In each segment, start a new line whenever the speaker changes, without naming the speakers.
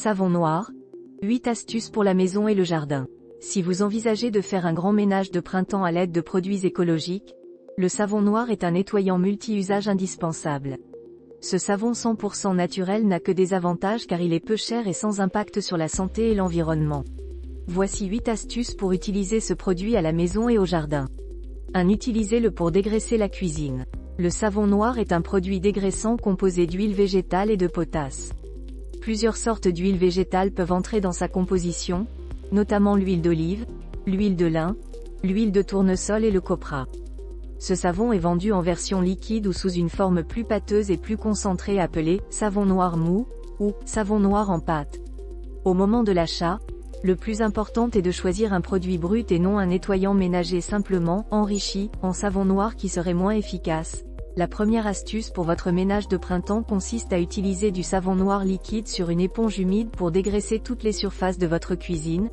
Savon noir. 8 astuces pour la maison et le jardin. Si vous envisagez de faire un grand ménage de printemps à l'aide de produits écologiques, le savon noir est un nettoyant multi-usage indispensable. Ce savon 100% naturel n'a que des avantages car il est peu cher et sans impact sur la santé et l'environnement. Voici 8 astuces pour utiliser ce produit à la maison et au jardin. 1. Utilisez-le pour dégraisser la cuisine. Le savon noir est un produit dégraissant composé d'huile végétale et de potasse. Plusieurs sortes d'huiles végétales peuvent entrer dans sa composition, notamment l'huile d'olive, l'huile de lin, l'huile de tournesol et le copra. Ce savon est vendu en version liquide ou sous une forme plus pâteuse et plus concentrée appelée « savon noir mou » ou « savon noir en pâte ». Au moment de l'achat, le plus important est de choisir un produit brut et non un nettoyant ménager simplement enrichi en savon noir qui serait moins efficace. La première astuce pour votre ménage de printemps consiste à utiliser du savon noir liquide sur une éponge humide pour dégraisser toutes les surfaces de votre cuisine,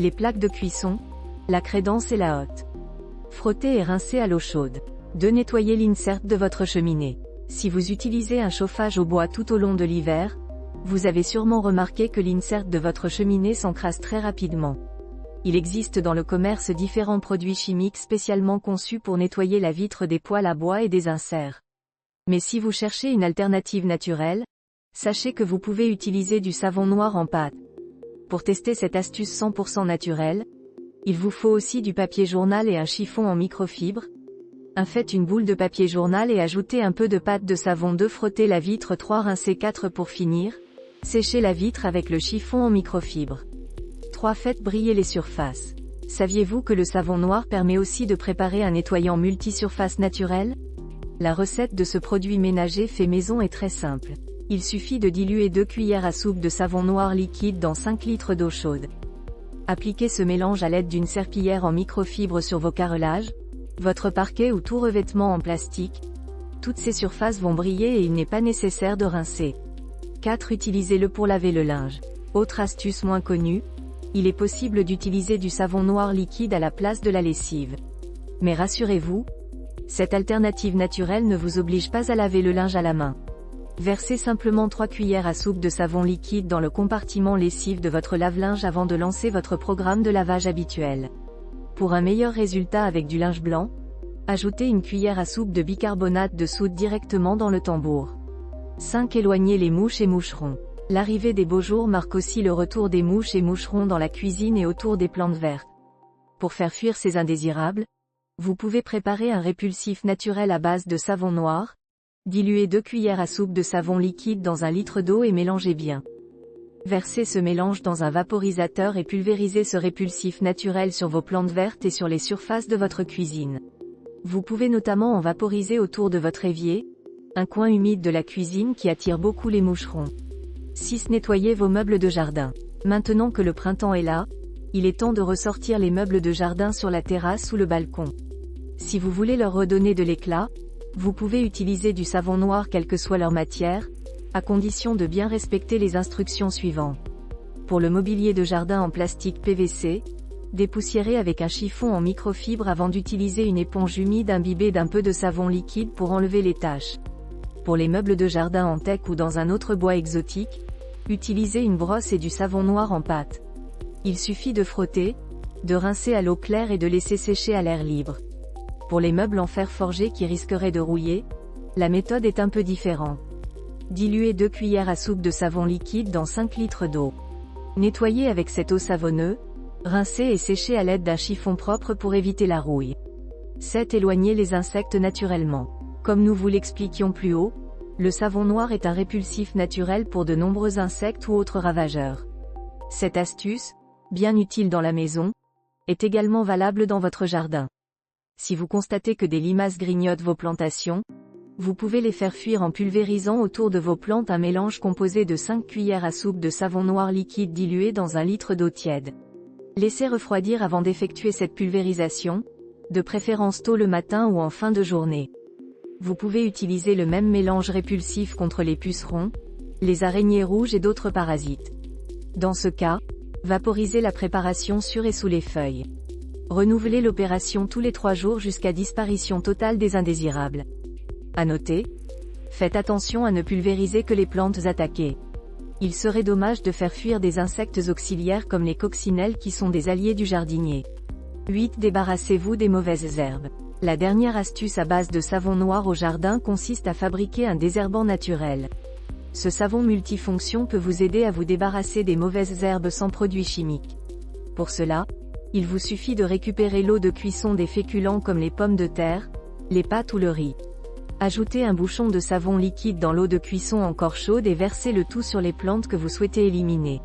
les plaques de cuisson, la crédence et la hotte. Frottez et rincez à l'eau chaude. 2. Nettoyez l'insert de votre cheminée. Si vous utilisez un chauffage au bois tout au long de l'hiver, vous avez sûrement remarqué que l'insert de votre cheminée s'encrasse très rapidement. Il existe dans le commerce différents produits chimiques spécialement conçus pour nettoyer la vitre des poêles à bois et des inserts. Mais si vous cherchez une alternative naturelle, sachez que vous pouvez utiliser du savon noir en pâte. Pour tester cette astuce 100% naturelle, il vous faut aussi du papier journal et un chiffon en microfibre. Faites une boule de papier journal et ajoutez un peu de pâte de savon. 2. Frottez la vitre. 3. Rincez. 4. Pour finir, séchez la vitre avec le chiffon en microfibre. 3. Faites briller les surfaces. Saviez-vous que le savon noir permet aussi de préparer un nettoyant multi-surface naturel? La recette de ce produit ménager fait maison est très simple. Il suffit de diluer 2 cuillères à soupe de savon noir liquide dans 5 litres d'eau chaude. Appliquez ce mélange à l'aide d'une serpillière en microfibre sur vos carrelages, votre parquet ou tout revêtement en plastique. Toutes ces surfaces vont briller et il n'est pas nécessaire de rincer. 4. Utilisez-le pour laver le linge. Autre astuce moins connue, il est possible d'utiliser du savon noir liquide à la place de la lessive. Mais rassurez-vous, cette alternative naturelle ne vous oblige pas à laver le linge à la main. Versez simplement 3 cuillères à soupe de savon liquide dans le compartiment lessive de votre lave-linge avant de lancer votre programme de lavage habituel. Pour un meilleur résultat avec du linge blanc, ajoutez une cuillère à soupe de bicarbonate de soude directement dans le tambour. 5. Éloignez les mouches et moucherons. L'arrivée des beaux jours marque aussi le retour des mouches et moucherons dans la cuisine et autour des plantes vertes. Pour faire fuir ces indésirables, vous pouvez préparer un répulsif naturel à base de savon noir. Diluez 2 cuillères à soupe de savon liquide dans 1 litre d'eau et mélangez bien. Versez ce mélange dans un vaporisateur et pulvérisez ce répulsif naturel sur vos plantes vertes et sur les surfaces de votre cuisine. Vous pouvez notamment en vaporiser autour de votre évier, un coin humide de la cuisine qui attire beaucoup les moucherons. 6. Nettoyez vos meubles de jardin. Maintenant que le printemps est là, il est temps de ressortir les meubles de jardin sur la terrasse ou le balcon. Si vous voulez leur redonner de l'éclat, vous pouvez utiliser du savon noir quelle que soit leur matière, à condition de bien respecter les instructions suivantes. Pour le mobilier de jardin en plastique PVC, dépoussiérez avec un chiffon en microfibre avant d'utiliser une éponge humide imbibée d'un peu de savon liquide pour enlever les taches. Pour les meubles de jardin en teck ou dans un autre bois exotique, utilisez une brosse et du savon noir en pâte. Il suffit de frotter, de rincer à l'eau claire et de laisser sécher à l'air libre. Pour les meubles en fer forgé qui risqueraient de rouiller, la méthode est un peu différente. Diluez 2 cuillères à soupe de savon liquide dans 5 litres d'eau. Nettoyez avec cette eau savonneuse, rincez et séchez à l'aide d'un chiffon propre pour éviter la rouille. 7. Éloignez les insectes naturellement. Comme nous vous l'expliquions plus haut, le savon noir est un répulsif naturel pour de nombreux insectes ou autres ravageurs. Cette astuce, bien utile dans la maison, est également valable dans votre jardin. Si vous constatez que des limaces grignotent vos plantations, vous pouvez les faire fuir en pulvérisant autour de vos plantes un mélange composé de 5 cuillères à soupe de savon noir liquide dilué dans 1 litre d'eau tiède. Laissez refroidir avant d'effectuer cette pulvérisation, de préférence tôt le matin ou en fin de journée. Vous pouvez utiliser le même mélange répulsif contre les pucerons, les araignées rouges et d'autres parasites. Dans ce cas, vaporisez la préparation sur et sous les feuilles. Renouvelez l'opération tous les 3 jours jusqu'à disparition totale des indésirables. À noter, faites attention à ne pulvériser que les plantes attaquées. Il serait dommage de faire fuir des insectes auxiliaires comme les coccinelles qui sont des alliés du jardinier. 8. Débarrassez-vous des mauvaises herbes. La dernière astuce à base de savon noir au jardin consiste à fabriquer un désherbant naturel. Ce savon multifonction peut vous aider à vous débarrasser des mauvaises herbes sans produits chimiques. Pour cela, il vous suffit de récupérer l'eau de cuisson des féculents comme les pommes de terre, les pâtes ou le riz. Ajoutez un bouchon de savon liquide dans l'eau de cuisson encore chaude et versez le tout sur les plantes que vous souhaitez éliminer.